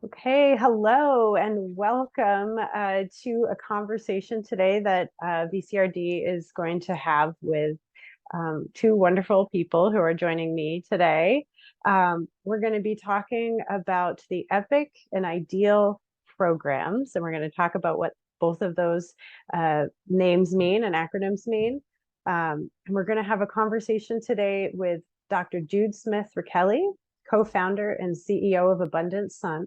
Okay, hello and welcome to a conversation today that VCRD is going to have with two wonderful people who are joining me today. We're going to be talking about the EPIC and IDEAL programs, and we're going to talk about what both of those names mean and acronyms mean. And we're going to have a conversation today with Dr. Jude Smith-Rakelly, co-founder and CEO of Abundant Sun,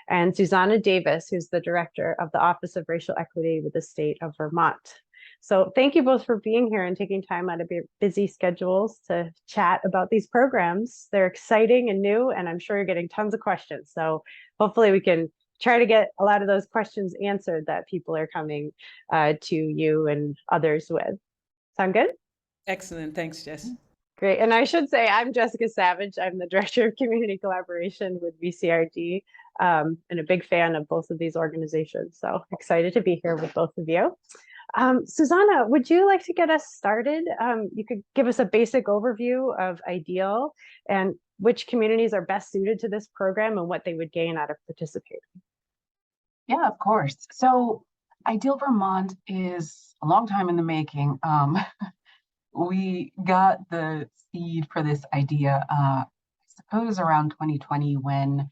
and Susanna Davis, who's the director of the Office of Racial Equity with the state of Vermont. So thank you both for being here and taking time out of your busy schedules to chat about these programs. They're exciting and new, and I'm sure you're getting tons of questions. So hopefully we can try to get a lot of those questions answered that people are coming to you and others with. Sound good? Excellent. Thanks, Jess. Great. And I should say, I'm Jessica Savage. I'm the Director of Community Collaboration with VCRD, and a big fan of both of these organizations. So excited to be here with both of you. Susanna, would you like to get us started? You could give us a basic overview of IDEAL and which communities are best suited to this program and what they would gain out of participating. Yeah, of course. So Ideal Vermont is a long time in the making. We got the seed for this idea, I suppose around 2020 when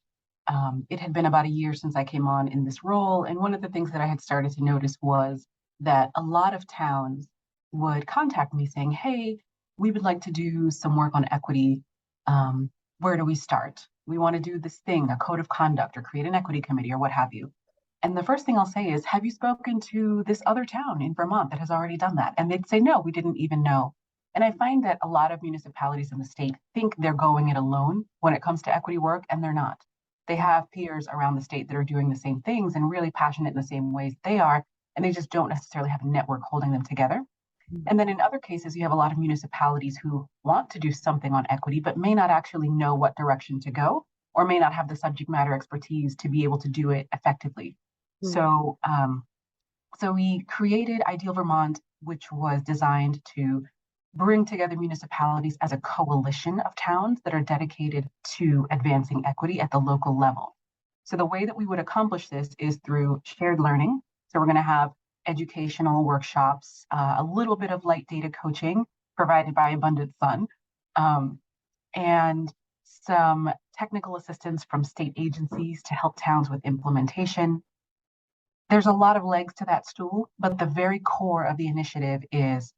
it had been about a year since I came on in this role. And one of the things that I had started to notice was that a lot of towns would contact me saying, hey, we would like to do some work on equity. Where do we start? We want to do this thing, a code of conduct, or create an equity committee, or what have you. And the first thing I'll say is, have you spoken to this other town in Vermont that has already done that? And they'd say, no, we didn't even know. And I find that a lot of municipalities in the state think they're going it alone when it comes to equity work, and they're not. They have peers around the state that are doing the same things and really passionate in the same ways they are, and they just don't necessarily have a network holding them together. And then in other cases, you have a lot of municipalities who want to do something on equity, but may not actually know what direction to go, or may not have the subject matter expertise to be able to do it effectively. So we created Ideal Vermont, which was designed to bring together municipalities as a coalition of towns that are dedicated to advancing equity at the local level. So the way that we would accomplish this is through shared learning. So we're going to have educational workshops, a little bit of light data coaching provided by Abundant Sun, and some technical assistance from state agencies to help towns with implementation. There's a lot of legs to that stool, but the very core of the initiative is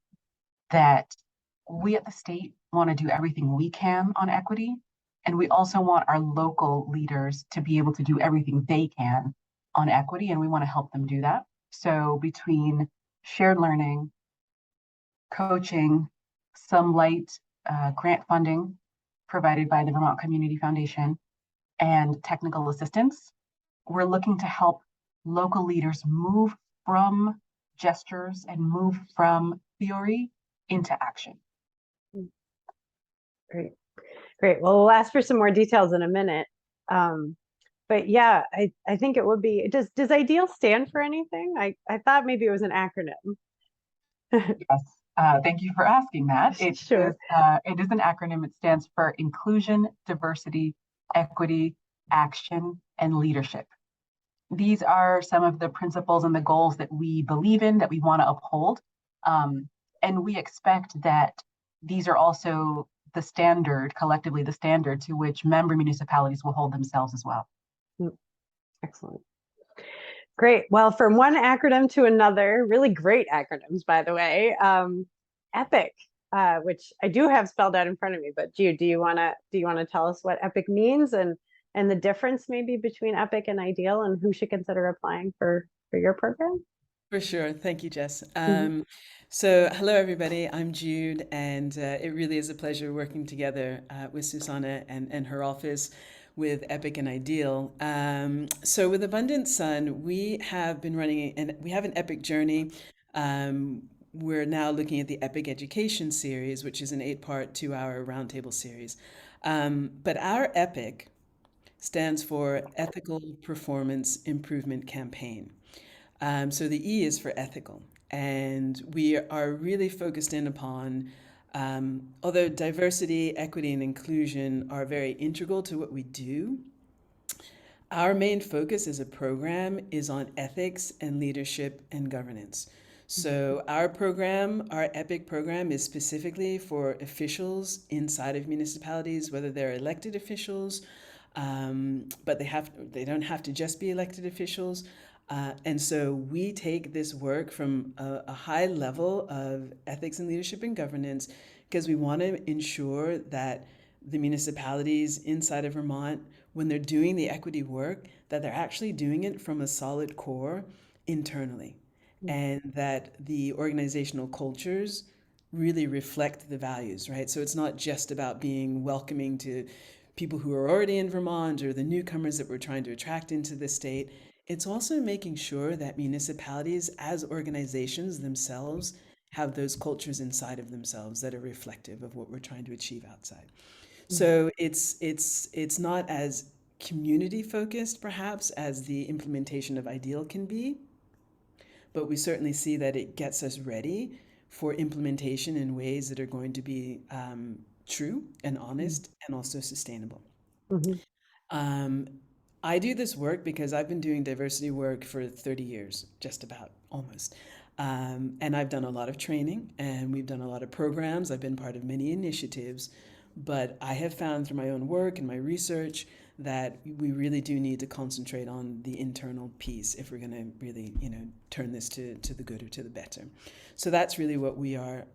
that we at the state want to do everything we can on equity, and we also want our local leaders to be able to do everything they can on equity, and we want to help them do that. So between shared learning, coaching, some light grant funding provided by the Vermont Community Foundation, and technical assistance, we're looking to help local leaders move from gestures and move from theory into action. Great. Great. Well, we'll ask for some more details in a minute. But yeah, I think it would be, does IDEAL stand for anything? I thought maybe it was an acronym. Yes, thank you for asking that. Sure. It is an acronym. It stands for Inclusion, Diversity, Equity, Action, and Leadership. These are some of the principles and the goals that we believe in, that we want to uphold. And we expect that these are also the standard, collectively the standard to which member municipalities will hold themselves as well. Excellent. Great. Well, from one acronym to another, really great acronyms, by the way. EPIC, which I do have spelled out in front of me, but Jude, do you want to tell us what EPIC means and the difference maybe between EPIC and IDEAL and who should consider applying for your program? For sure. Thank you, Jess. So hello, everybody. I'm Jude, and it really is a pleasure working together with Susanna and her office with EPIC and IDEAL. So with Abundant Sun, we have been running, and we have an EPIC journey. We're now looking at the EPIC Education Series, which is an 8-part, 2-hour roundtable series. But our EPIC stands for Ethical Performance Improvement Campaign. So the E is for ethical, and we are really focused in upon, although diversity, equity, and inclusion are very integral to what we do, Our main focus as a program is on ethics and leadership and governance. So our program, our EPIC program, is specifically for officials inside of municipalities, whether they're elected officials, but they don't have to just be elected officials. And so we take this work from a high level of ethics and leadership and governance because we want to ensure that the municipalities inside of Vermont, when they're doing the equity work, that they're actually doing it from a solid core internally, and that the organizational cultures really reflect the values, right? So it's not just about being welcoming to people who are already in Vermont or the newcomers that we're trying to attract into the state. It's also making sure that municipalities as organizations themselves have those cultures inside of themselves that are reflective of what we're trying to achieve outside. So it's not as community focused perhaps as the implementation of Ideal can be, but we certainly see that it gets us ready for implementation in ways that are going to be true and honest and also sustainable. Mhm. Um, I do this work because I've been doing diversity work for 30 years, just about, almost. And I've done a lot of training and we've done a lot of programs. I've been part of many initiatives, but I have found through my own work and my research that we really do need to concentrate on the internal piece if we're going to really, turn this to the good or to the better. So that's really what we are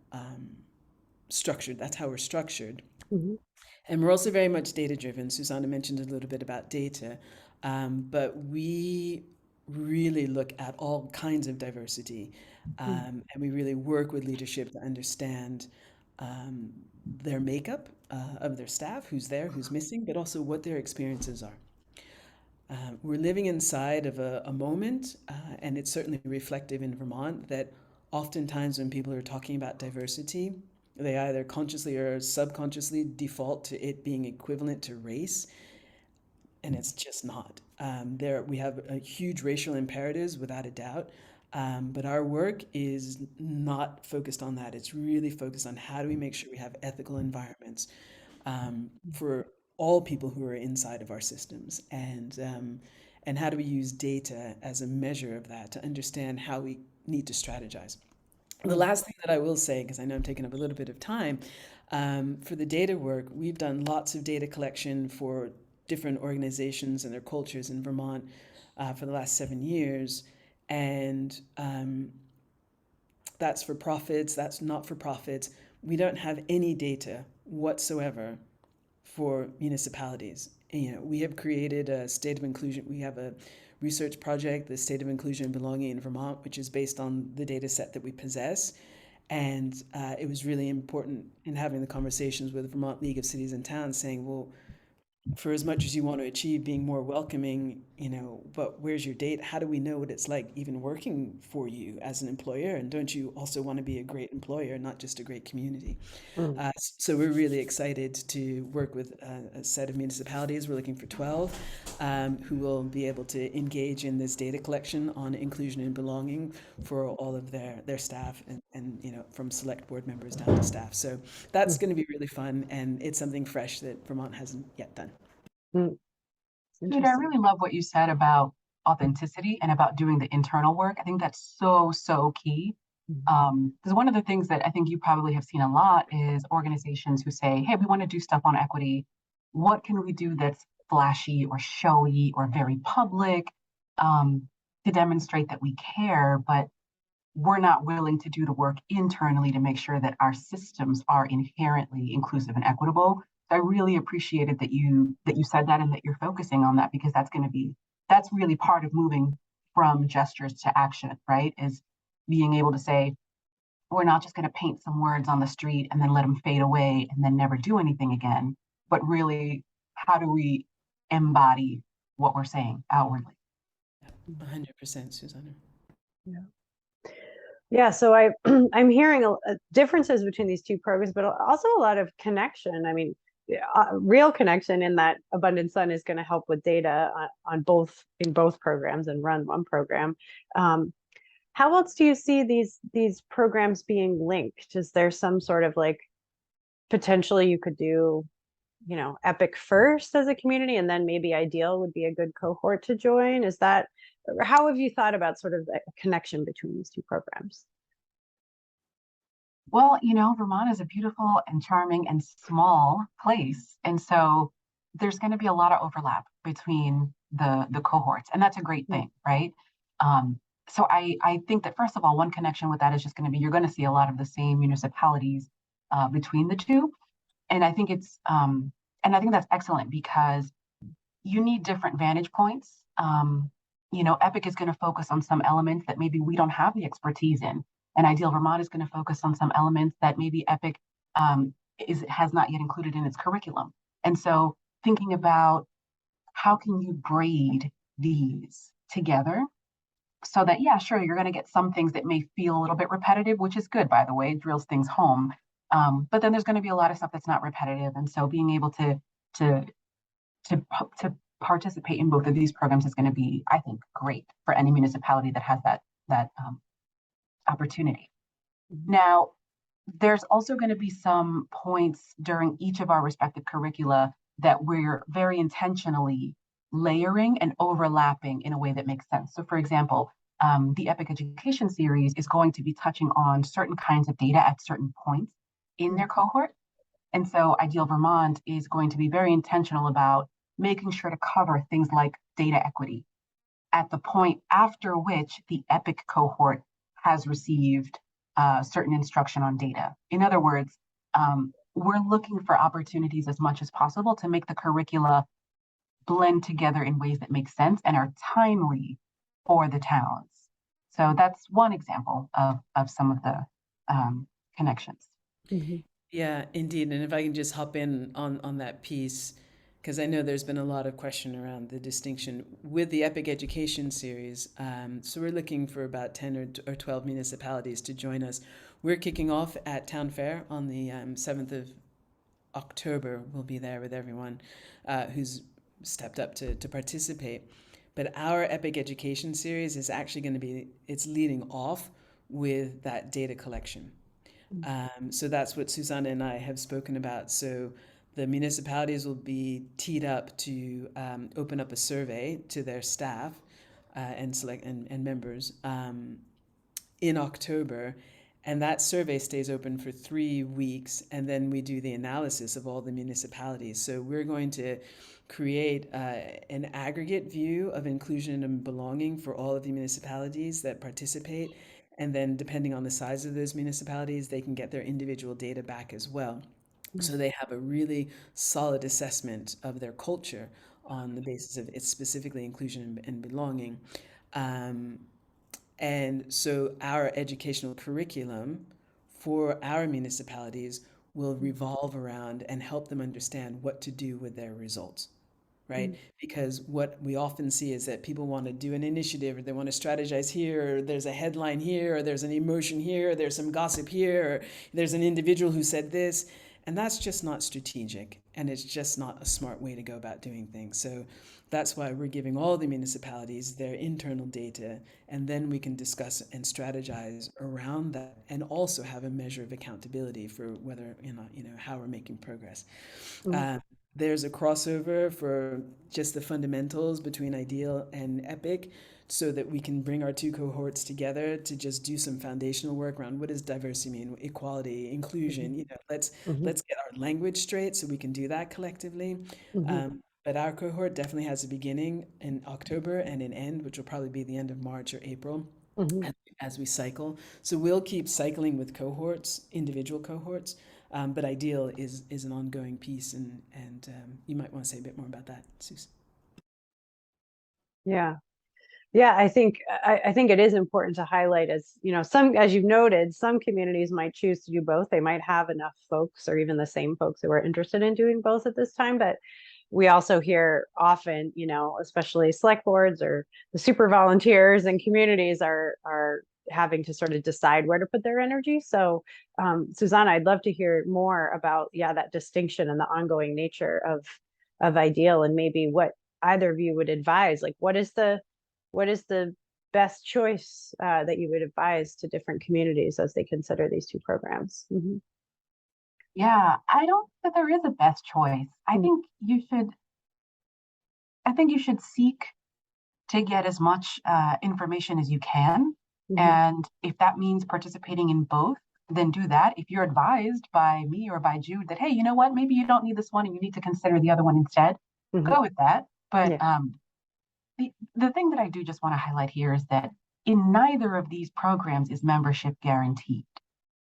structured. That's how we're structured. Mhm. And we're also very much data driven. Susanna mentioned a little bit about data, but we really look at all kinds of diversity, and we really work with leadership to understand um, their makeup of their staff, who's there, who's missing, but also what their experiences are. We're living inside of a moment, and it's certainly reflective in Vermont, that oftentimes when people are talking about diversity, they either consciously or subconsciously default to it being equivalent to race, and it's just not. We have a huge racial imperatives without a doubt, but our work is not focused on that. It's really focused on how do we make sure we have ethical environments for all people who are inside of our systems, and how do we use data as a measure of that to understand how we need to strategize. The last thing that I will say, because I know I'm taking up a little bit of time, for the data work, we've done lots of data collection for different organizations and their cultures in Vermont for the last 7 years. And that's for profits, that's not for profits. We don't have any data whatsoever for municipalities. We have created a state of inclusion. We have a research project, the State of Inclusion and Belonging in Vermont, which is based on the data set that we possess. And it was really important in having the conversations with the Vermont League of Cities and Towns saying, well, for as much as you want to achieve being more welcoming, but where's your date? How do we know what it's like even working for you as an employer? And don't you also want to be a great employer, not just a great community? Mm. So we're really excited to work with a set of municipalities. We're looking for 12 who will be able to engage in this data collection on inclusion and belonging for all of their staff and from select board members down to staff. So that's going to be really fun, and it's something fresh that Vermont hasn't yet done. Mm. Dude, I Interesting. really love what you said about authenticity and about doing the internal work. I think that's so, so key. Because one of the things that I think you probably have seen a lot is organizations who say, hey, we want to do stuff on equity. What can we do that's flashy or showy or very public to demonstrate that we care, but we're not willing to do the work internally to make sure that our systems are inherently inclusive and equitable. So I really appreciated that you said that and that you're focusing on that, because that's really part of moving from gestures to action, right? Is being able to say, we're not just going to paint some words on the street and then let them fade away and then never do anything again, but really, how do we embody what we're saying outwardly? 100%, Susanna. Yeah. Yeah, so I'm hearing differences between these two programs, but also a lot of connection. I mean, real connection in that Abundant Sun is going to help with data on in both programs and run one program. How else do you see these programs being linked? Is there some sort of like potentially you could do EPIC first as a community, and then maybe Ideal would be a good cohort to join? Is that, how have you thought about sort of a connection between these two programs? Well, Vermont is a beautiful and charming and small place. And so there's going to be a lot of overlap between the cohorts, and that's a great thing, right? So I think that first of all, one connection with that is just going to be you're going to see a lot of the same municipalities between the two. And I think that's excellent because you need different vantage points. EPIC is going to focus on some elements that maybe we don't have the expertise in, and Ideal Vermont is going to focus on some elements that maybe EPIC has not yet included in its curriculum. And so thinking about how can you braid these together so that, yeah, sure, you're going to get some things that may feel a little bit repetitive, which is good, by the way, it drills things home. But then there's going to be a lot of stuff that's not repetitive. And so being able to participate in both of these programs is going to be, I think, great for any municipality that has that opportunity. Now, there's also going to be some points during each of our respective curricula that we're very intentionally layering and overlapping in a way that makes sense. So for example, the EPIC Education series is going to be touching on certain kinds of data at certain points in their cohort. And so Ideal Vermont is going to be very intentional about making sure to cover things like data equity at the point after which the EPIC cohort has received certain instruction on data. In other words, we're looking for opportunities as much as possible to make the curricula blend together in ways that make sense and are timely for the towns. So that's one example of some of the connections. Mm-hmm. Yeah, indeed. And if I can just hop in on that piece, because I know there's been a lot of question around the distinction with the EPIC Education series. So we're looking for about 10 or 12 municipalities to join us. We're kicking off at Town Fair on the 7th of October. We'll be there with everyone who's stepped up to participate. But our EPIC Education series is actually going to be, it's leading off with that data collection. So that's what Susanna and I have spoken about. So the municipalities will be teed up to open up a survey to their staff and members in October. And that survey stays open for 3 weeks, and then we do the analysis of all the municipalities. So we're going to create an aggregate view of inclusion and belonging for all of the municipalities that participate. And then depending on the size of those municipalities, they can get their individual data back as well. So they have a really solid assessment of their culture on the basis of its specifically inclusion and belonging. And so our educational curriculum for our municipalities will revolve around and help them understand what to do with their results, right? Because what we often see is that people want to do an initiative or they want to strategize here, or there's a headline here, or there's an emotion here, or there's some gossip here, or there's an individual who said this. And that's just not strategic, and it's just not a smart way to go about doing things. So that's why we're giving all the municipalities their internal data, and then we can discuss and strategize around that, and also have a measure of accountability for whether how we're making progress. There's a crossover for just the fundamentals between Ideal and EPIC, so that we can bring our two cohorts together to just do some foundational work around what does diversity mean, equality, inclusion. Let's get our language straight so we can do that collectively. But our cohort definitely has a beginning in October and an end, which will probably be the end of March or April, as we cycle. So we'll keep cycling with cohorts, individual cohorts. But Ideal is an ongoing piece, and you might want to say a bit more about that, Susan. Yeah. Yeah, I think it is important to highlight, as as you've noted, some communities might choose to do both. They might have enough folks, or even the same folks, who are interested in doing both at this time. But we also hear often, especially select boards or the super volunteers and communities are having to sort of decide where to put their energy. So, Susanna, I'd love to hear more about that distinction and the ongoing nature of Ideal, and maybe what either of you would advise. Like, what is the best choice that you would advise to different communities as they consider these two programs? Yeah, I don't think that there is a best choice. I think you should seek to get as much information as you can. Mm-hmm. And if that means participating in both, then do that. If you're advised by me or by Jude that, hey, you know what, maybe you don't need this one and you need to consider the other one instead, Hmm. go with that. But Yeah. the thing that I do just want to highlight here is that in neither of these programs is membership guaranteed,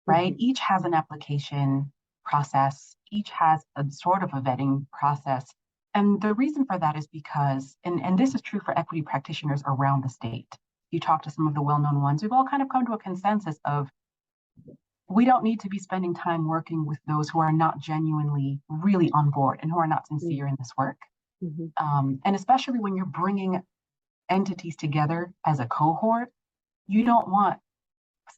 right? Hmm. Each has an application process, each has a sort of a vetting process. And the reason for that is because, and this is true for equity practitioners around the state. You talk to some of the well known ones, we've all kind of come to a consensus of we don't need to be spending time working with those who are not genuinely really on board and who are not sincere in this work. Mm-hmm. And especially when you're bringing entities together as a cohort, you don't want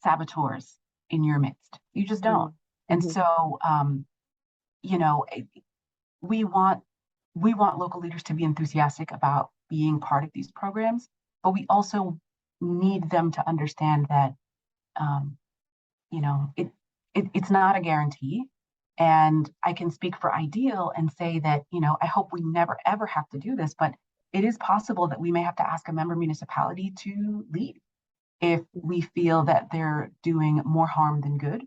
saboteurs in your midst. You just don't. And Hmm. so, you know, we want we want local leaders to be enthusiastic about being part of these programs, but we also need them to understand that um, you know it's not a guarantee. And I can speak for Ideal and say that I hope we never ever have to do this, but it is possible that we may have to ask a member municipality to leave if we feel that they're doing more harm than good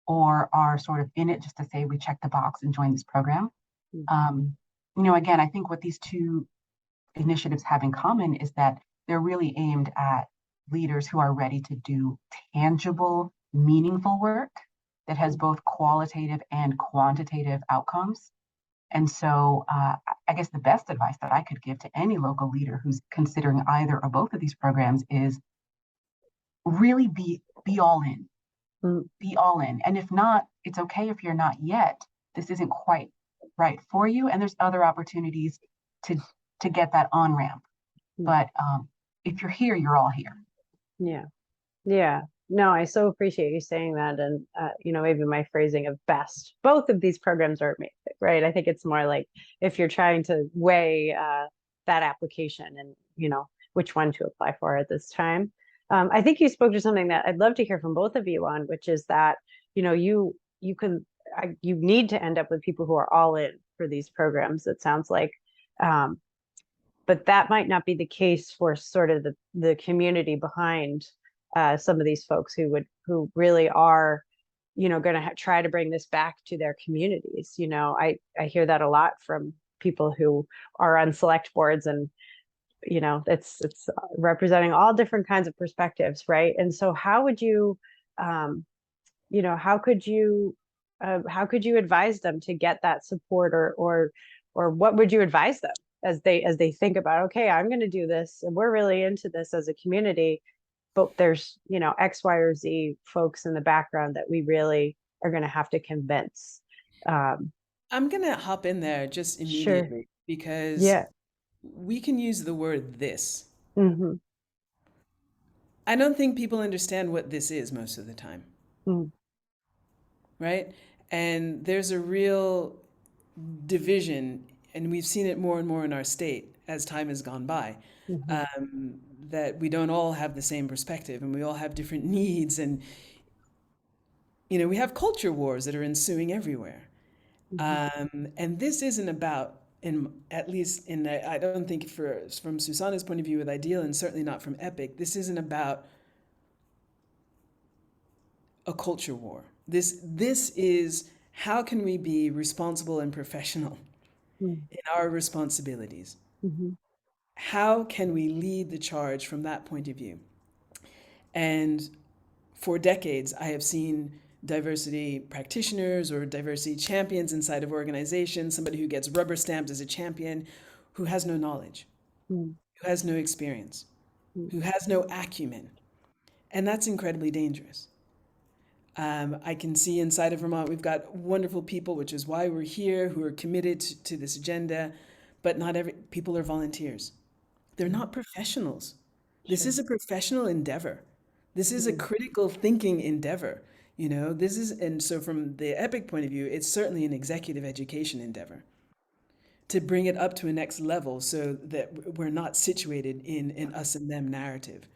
or are sort of in it just to say we check the box and join this program. Um, again, I think what these two initiatives have in common is that they're really aimed at leaders who are ready to do tangible, meaningful work that has both qualitative and quantitative outcomes. And so, I guess the best advice that I could give to any local leader who's considering either or both of these programs is really be all in, Mm-hmm. be all in. And if not, it's okay if you're not yet. This isn't quite right for you, and there's other opportunities to to get that on ramp. But if you're here, you're all here. Yeah. Yeah. No, I so appreciate you saying that. And, maybe my phrasing of best, both of these programs are amazing, right? I think it's more like if you're trying to weigh that application and, which one to apply for at this time. I think you spoke to something that I'd love to hear from both of you on, which is that, you need to end up with people who are all in for these programs. It sounds like, um, but that might not be the case for sort of the community behind some of these folks who really are going to try to bring this back to their communities. I hear that a lot from people who are on select boards, and it's representing all different kinds of perspectives, right? And so how would you um you know how could you advise them to get that support, or what would you advise them as they think about, okay, I'm going to do this and we're really into this as a community, but there's X, Y, or Z folks in the background that we really are going to have to convince. um I'm gonna hop in there just sure. immediately because Yeah. we can use the word this. Mm-hmm. I don't think people understand what this is most of the time, Mm-hmm. right? And there's a real division, and we've seen it more and more in our state as time has gone by, Mm-hmm. um, that we don't all have the same perspective and we all have different needs. And, we have culture wars that are ensuing everywhere. Mm-hmm. And this isn't about, at least I don't think from Susanna's point of view with Ideal, and certainly not from EPIC, this isn't about a culture war. This is how can we be responsible and professional in our responsibilities? Mm-hmm. How can we lead the charge from that point of view? And for decades, I have seen diversity practitioners or diversity champions inside of organizations, somebody who gets rubber stamped as a champion, who has no knowledge, Mm-hmm. who has no experience, who has no acumen. And that's incredibly dangerous. I can see inside of Vermont, we've got wonderful people, which is why we're here, who are committed to this agenda, but not every people are volunteers. They're Mm-hmm. not professionals. This Sure. is a professional endeavor. This is a Mm-hmm. critical thinking endeavor. This is, and so from the EPIC point of view, it's certainly an executive education endeavor to bring it up to a next level so that we're not situated in an us and them narrative.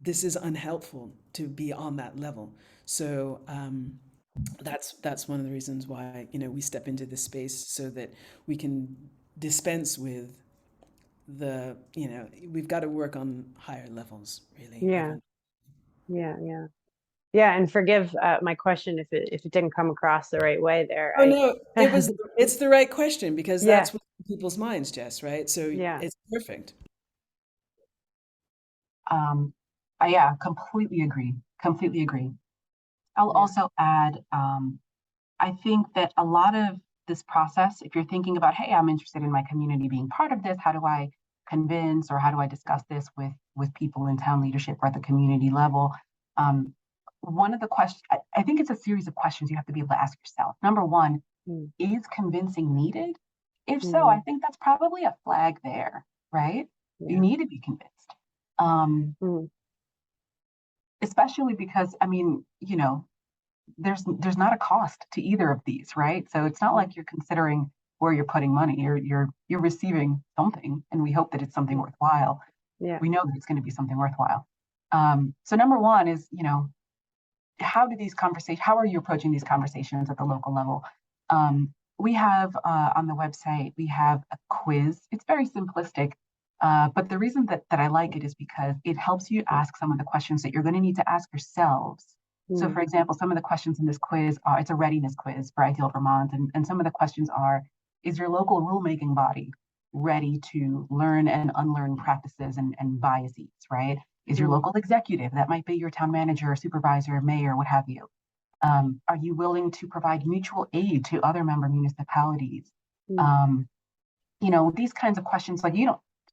This is unhelpful to be on that level. So That's one of the reasons why, we step into this space so that we can dispense with we've got to work on higher levels, really. Yeah, yeah, yeah. Yeah, and forgive my question if it didn't come across the right way there. Oh no, I it's the right question because yeah, that's what's in people's minds, Jess, right? So yeah, it's perfect. Um, yeah, completely agree. Completely agree. I'll yeah. also add, I think that a lot of this process, if you're thinking about, hey, I'm interested in my community being part of this, how do I convince or how do I discuss this with people in town leadership or at the community level? Um, one of the questions, I think it's a series of questions you have to be able to ask yourself. Number one, Mm, is convincing needed? If so, I mm, think that's probably a flag there, right? You yeah. need to be convinced. Um, Mm, Especially because, I mean, there's not a cost to either of these, right? So it's not mm, like you're considering where you're putting money. You're receiving something, and we hope that it's something mm, worthwhile. yeah. We know that it's going to be something worthwhile. So number one is, how are you approaching these conversations at the local level? We have on the website, we have a quiz. It's very simplistic, but the reason that I like it is because it helps you ask some of the questions that you're going to need to ask yourselves. So, Mm, for example, some of the questions in this quiz are, it's a readiness quiz for Ideal Vermont, and some of the questions are, is your local rulemaking body ready to learn and unlearn practices and biases, right? Is your mm, local executive, that might be your town manager, supervisor, mayor, what have you. Are you willing to provide mutual aid to other member municipalities? mm, Um, these kinds of questions, like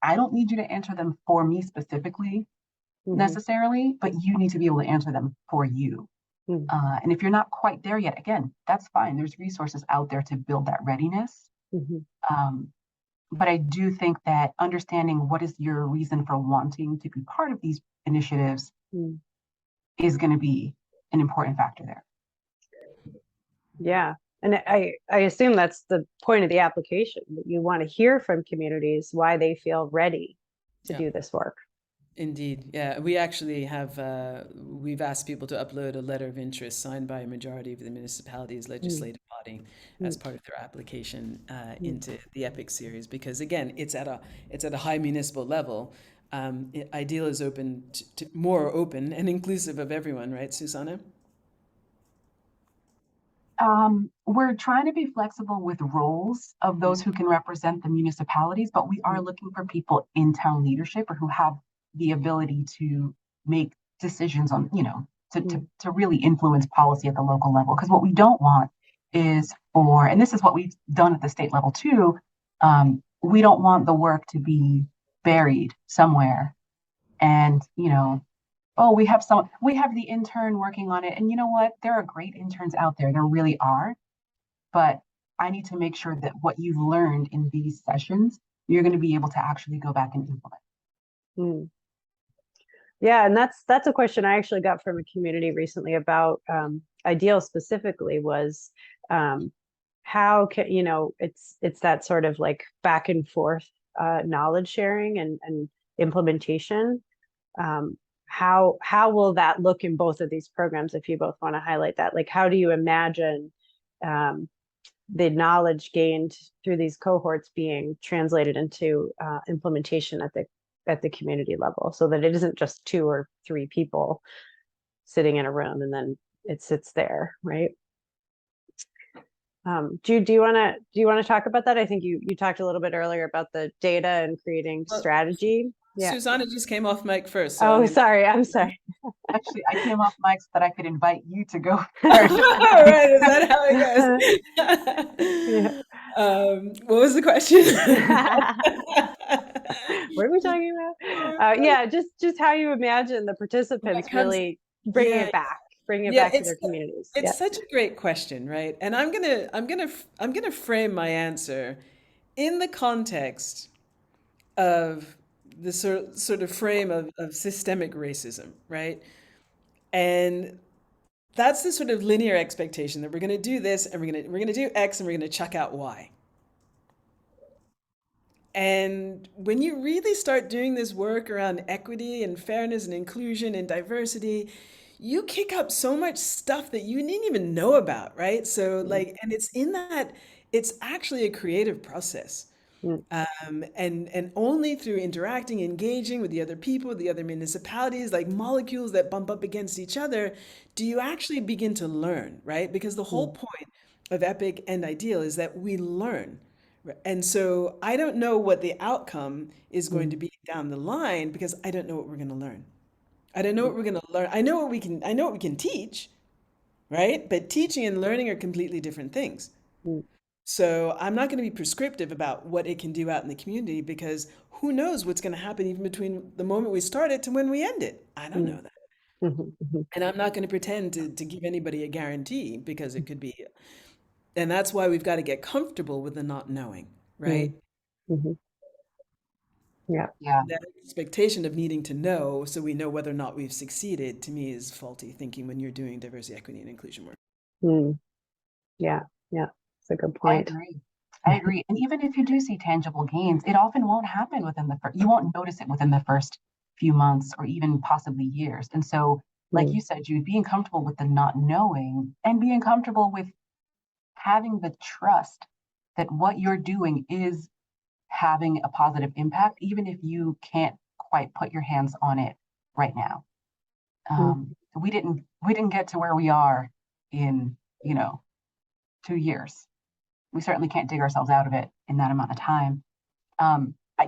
I don't need you to answer them for me specifically mhm, necessarily, but you need to be able to answer them for you. mm, And if you're not quite there yet, again, that's fine. There's resources out there to build that readiness. mhm, Um, but I do think that understanding what is your reason for wanting to be part of these initiatives mm. is going to be an important factor there. Yeah. And I assume that's the point of the application, that you want to hear from communities why they feel ready to Yeah, do this work. indeed. Yeah, we actually have we've asked people to upload a letter of interest signed by a majority of the municipality's Mm, legislative body as mm, part of their application mm, into the EPIC series because again, it's at a high municipal level. Ideal is open to more open and inclusive of everyone, right, Susanna? We're trying to be flexible with roles of Mm, those who can represent the municipalities, but we are mm, looking for people in town leadership or who have the ability to make decisions on, mm, to really influence policy at the local level. Because what we don't want is and this is what we've done at the state level too, we don't want the work to be buried somewhere and, oh, we have the intern working on it. And you know what? There are great interns out there. There really are. But I need to make sure that what you've learned in these sessions, you're going to be able to actually go back and implement. mm. Yeah, and that's a question I actually got from a community recently about Ideal specifically was how can it's that sort of like back and forth knowledge sharing and implementation. Um, how will that look in both of these programs if you both want to highlight that? Like, how do you imagine um, the knowledge gained through these cohorts being translated into implementation at the community level so that it isn't just two or three people sitting in a room and then it sits there, right? Jude, do you want to talk about that? I think you talked a little bit earlier about the data and creating Well, strategy. Yeah. Susanna just came off mic first, so I'm Oh, going to. sorry. I'm sorry. Actually, I came off mic so that I could invite you to go first. All right, is that how Yeah. it goes? What was the question? What are we talking about? Yeah, just how you imagine the When it participants comes, really yeah, bringing it yeah, back to their communities. Yeah. it's such a great question, right? And I'm gonna frame my answer in the context of the sort of frame of systemic racism, right? And that's the sort of linear expectation that we're going to do this and we're going to do X and we're going to chuck out Y. And when you really start doing this work around equity and fairness and inclusion and diversity, you kick up so much stuff that you didn't even know about, right? So Mm, like, and it's in that, it's actually a creative process. mm, And only through interacting, engaging with the other people, the other municipalities, like molecules that bump up against each other, do you actually begin to learn, right? Because the whole mm, point of Epic and Ideal is that we learn. And so I don't know what the outcome is going to mm, be down the line because I don't know what we're going to learn. I don't know mm, what we're going to learn. I know what we can teach, right? But teaching and learning are completely different things. mm, So I'm not going to be prescriptive about what it can do out in the community because who knows what's going to happen even between the moment we start it to when we end it. I don't mm, know that. mhm, mhm, And I'm not going to pretend to give anybody a guarantee because it could be. And that's why we've got to get comfortable with the not knowing, mm, right? mhm. Yeah. Yeah. That expectation of needing to know so we know whether or not we've succeeded to me is faulty thinking when you're doing diversity, equity, and inclusion work. Mm, yeah. Yeah. It's a good I point. agree. I agree. And even if you do see tangible gains, it often won't happen within the first, you won't notice it within the first few months or even possibly years. And so, like Mm, you said, Jude, being comfortable with the not knowing and being comfortable with having the trust that what you're doing is having a positive impact, even if you can't quite put your hands on it right now. mm, We didn't get to where we are in, you know, 2 years. We certainly can't dig ourselves out of it in that amount of time.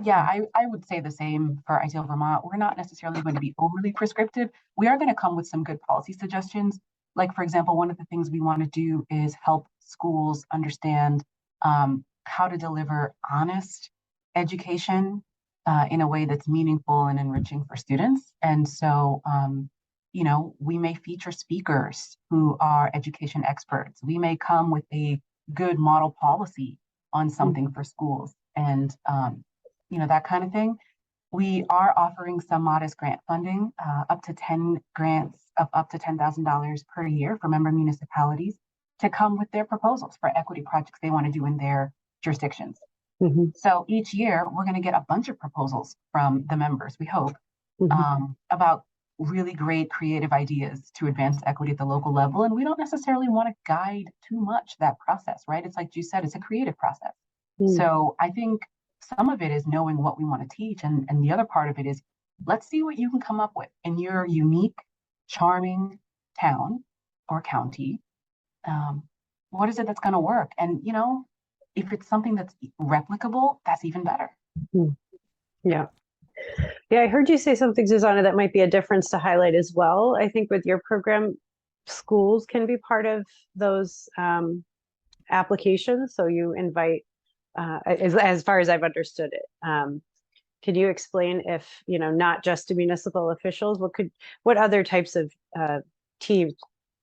Yeah, I would say the same for Ideal Vermont. We're not necessarily going to be overly prescriptive. We are going to come with some good policy suggestions. Like, for example, one of the things we want to do is help schools understand how to deliver honest education in a way that's meaningful and enriching for students. And so, we may feature speakers who are education experts. We may come with a good model policy on mm, something for schools and that kind of thing. We are offering some modest grant funding, up to 10 grants of up to $10,000 per year for member municipalities to come with their proposals for equity projects they want to do in their jurisdictions. mhm, So each year, we're going to get a bunch of proposals from the members, we hope, mhm, about really great creative ideas to advance equity at the local level. And we don't necessarily want to guide too much that process, right? It's like you said, it's a creative process. mm, So I think some of it is knowing what we want to teach. And the other part of it is let's see what you can come up with in your unique, charming town or county. Um, what is it that's going to work? And, if it's something that's replicable, that's even better. mm. Yeah. Yeah, I heard you say something, Susanna, that might be a difference to highlight as well. I think with your program, schools can be part of those applications. So you invite, as far as I've understood it. Can you explain if, not just to municipal officials, what other types of teams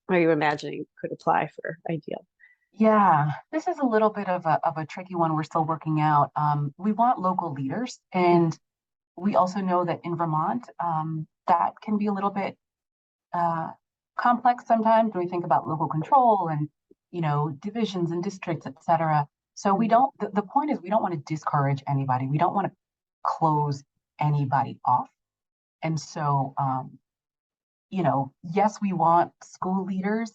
are you imagining could apply for Ideal? Yeah, this is a little bit of a tricky one we're still working out. We want local leaders, and we also know that in Vermont, that can be a little bit uh, complex sometimes when we think about local control and divisions and districts, et cetera. So we don't. The point is we don't want to discourage anybody. We don't want to close anybody off. And so, yes, we want school leaders,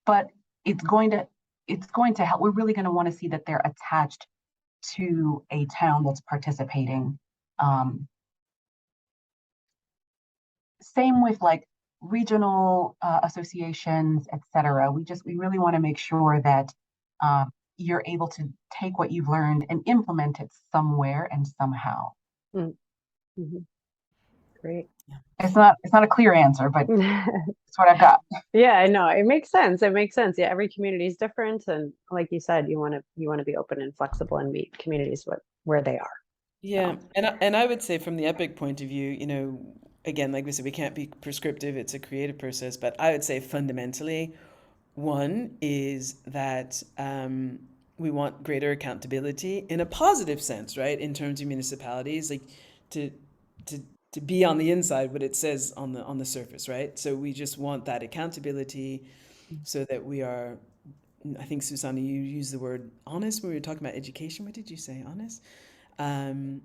but it's going to it's going to help. We're really going to want to see that they're attached to a town that's participating. Um, Same with like regional associations, et cetera. We really want to make sure that you're able to take what you've learned and implement it somewhere and somehow. Mm-hmm. Great. It's not a clear answer, but it's what I've got. Yeah, I know. It makes sense. It makes sense. Yeah, every community is different, and like you said, you want to be open and flexible and meet communities where they are. Yeah, So, and I would say from the Epic point of view, again, like we said, we can't be prescriptive. It's a creative process, but I would say fundamentally, one is that we want greater accountability in a positive sense, right? In terms of municipalities, like to to to be on the inside what it says on the surface, right? So we just want that accountability so that we are. I think Susanna, you used the word honest when we were talking about education. What did you say? Honest. Um,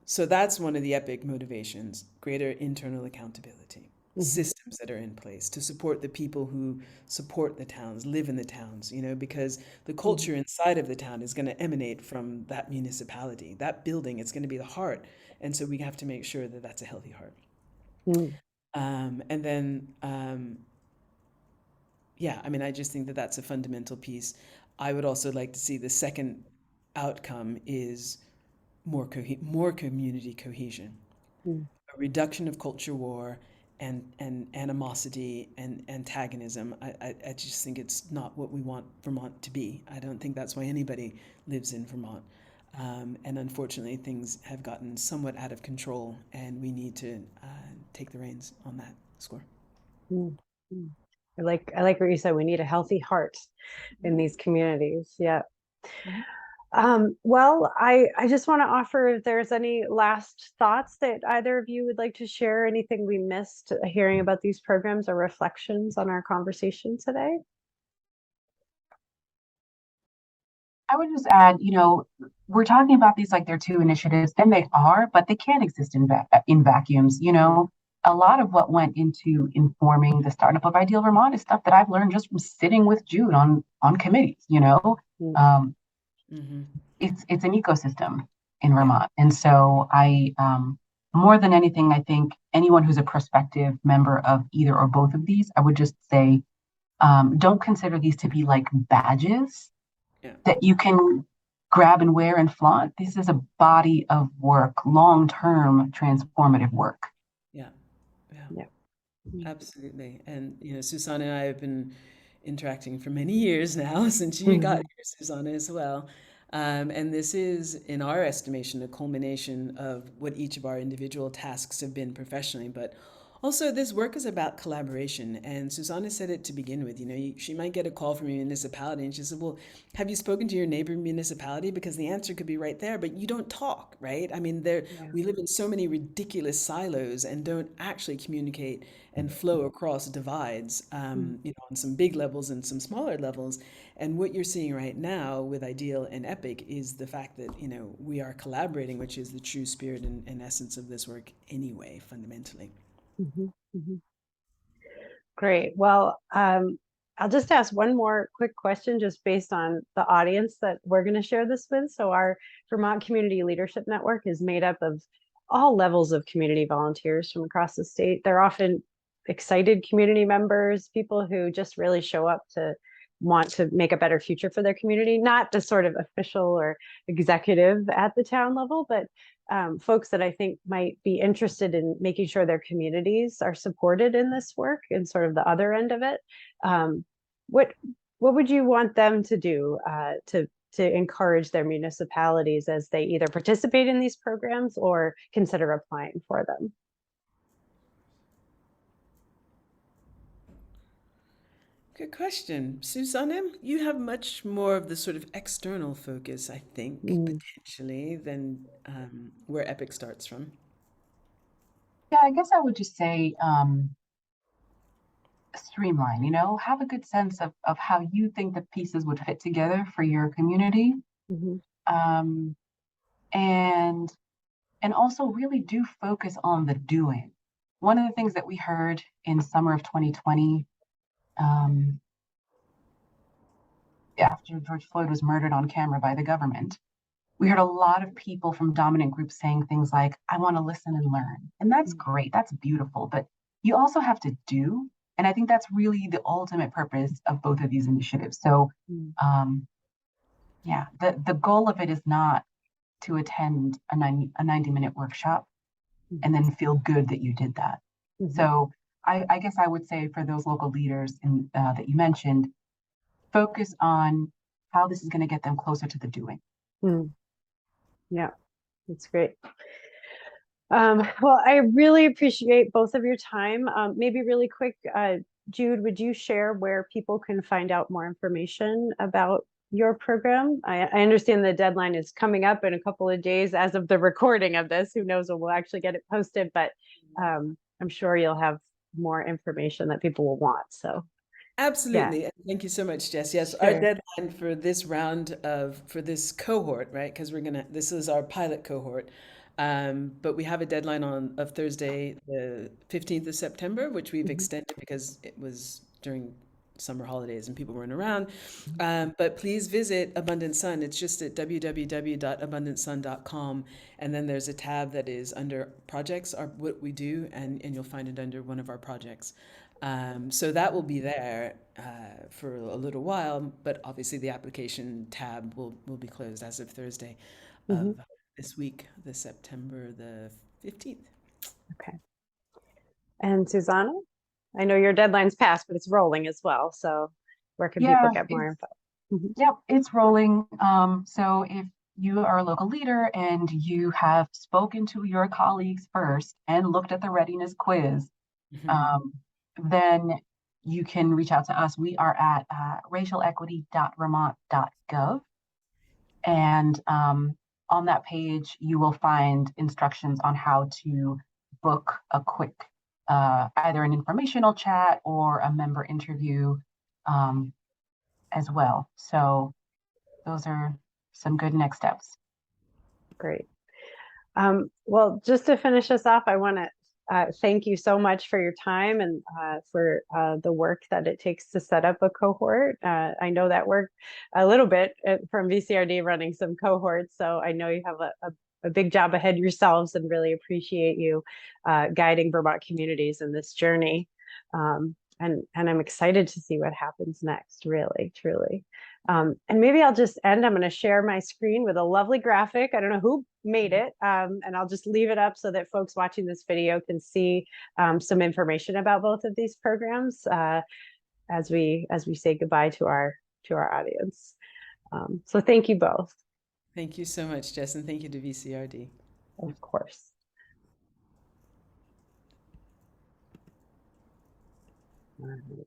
so that's one of the epic motivations, greater internal accountability. Mhm. systems that are in place to support the people who support the towns, live in the towns, because the Mhm. culture inside of the town is going to emanate from that municipality. That building is going to be the heart. And so we have to make sure that that's a healthy heart. Mhm. And then, yeah, I mean, I just think that that's a fundamental piece. I would also like to see the second outcome is more community cohesion, Mhm. a reduction of culture war and animosity and antagonism. I just think it's not what we want Vermont to be. I don't think that's why anybody lives in Vermont. And unfortunately, things have gotten somewhat out of control, and we need to take the reins on that score. Mhm. Mhm. I like what you said. We need a healthy heart in these communities. Yeah. Mhm. Well, I just want to offer if there's any last thoughts that either of you would like to share, anything we missed hearing about these programs or reflections on our conversation today. I would just add, we're talking about these like they're two initiatives, and they are, but they can't exist in vacuums. Mm, A lot of what went into informing the startup of Ideal Vermont is stuff that I've learned just from sitting with Jude on committees. mm, Um, Hmm. it's an ecosystem in Yeah. Vermont, and so I more than anything, I think anyone who's a prospective member of either or both of these, I would just say, don't consider these to be like badges Yeah. that you can grab and wear and flaunt. This is a body of work, long term transformative work. Yeah. Yeah. yeah. Mm, Absolutely. And, Susanna and I have been interacting for many years now since you got mhm, here, Susanna, as well. And this is, in our estimation, a culmination of what each of our individual tasks have been professionally. But also, this work is about collaboration. And Susanna said it to begin with. She might get a call from a municipality and she said, well, have you spoken to your neighbor municipality? Because the answer could be right there, but you don't talk, right? I mean, yeah. we live in so many ridiculous silos and don't actually communicate and flow across divides, Mm, on some big levels and some smaller levels. And what you're seeing right now with Ideal and Epic is the fact that, we are collaborating, which is the true spirit and essence of this work anyway, fundamentally. mhm, mhm. Great. Well, I'll just ask one more quick question just based on the audience that we're going to share this with. So our Vermont Community Leadership Network is made up of all levels of community volunteers from across the state. They're often excited community members, people who just really show up to want to make a better future for their community, not the sort of official or executive at the town level, but folks that I think might be interested in making sure their communities are supported in this work and sort of the other end of it. Um, what what would you want them to do to encourage their municipalities as they either participate in these programs or consider applying for them? Good question. Susanna, you have much more of the sort of external focus, I think, Mm, potentially, than where Epic starts from. Yeah, I guess I would just say streamline, have a good sense of how you think the pieces would fit together for your community. mhm, Um, and and also really do focus on the doing. One of the things that we heard in summer of 2020, um, after George Floyd was murdered on camera by the government, we heard a lot of people from dominant groups saying things like, I want to listen and learn. And that's mm, great, that's beautiful. But you also have to do. And I think that's really the ultimate purpose of both of these initiatives. So, mm, um, yeah, the goal of it is not to attend a 90-minute workshop and mhm, then feel good that you did that. mhm, So I guess I would say for those local leaders that you mentioned, focus on how this is going to get them closer to the doing. mm. Yeah, that's great. Well, I really appreciate both of your time. Maybe really quick, Jude, would you share where people can find out more information about your program? I understand the deadline is coming up in a couple of days as of the recording of this. Who knows when we'll actually get it posted, but I'm sure you'll have more information that people will want. So yeah, Absolutely. And thank you so much, Jess. Yes, our sure. deadline for this round for this cohort, right? Because this is our pilot cohort. But we have a deadline of Thursday, the 15th of September, which we've Mhm. extended because it was during summer holidays and people weren't around. But please visit Abundant Sun. It's just at www.abundantsun.com. And then there's a tab that is under projects, what we do, and you'll find it under one of our projects. So that will be there for a little while, but obviously the application tab will be closed as of Thursday of Mhm. this week, the September the 15th. Okay. And Susanna, I know your deadline's passed, but it's rolling as well. So where can people Yeah, get more it's info? Mhm. yep, it's rolling. So if you are a local leader and you have spoken to your colleagues first and looked at the readiness quiz, Mhm. um, then you can reach out to us. We are at racialequity.vermont.gov. And on that page, you will find instructions on how to book a quick, either an informational chat or a member interview um, as well. So those are some good next steps. Great. Well, just to finish us off, I want to thank you so much for your time and for the work that it takes to set up a cohort. I know that work a little bit from VCRD running some cohorts, so I know you have a big job ahead yourselves and really appreciate you guiding Vermont communities in this journey. And I'm excited to see what happens next, really, truly. And maybe I'll just end. I'm going to share my screen with a lovely graphic. I don't know who made it, and I'll just leave it up so that folks watching this video can see some information about both of these programs as we say goodbye to our audience. So thank you both. Thank you so much, Jess, and thank you to VCRD. Of course. All right.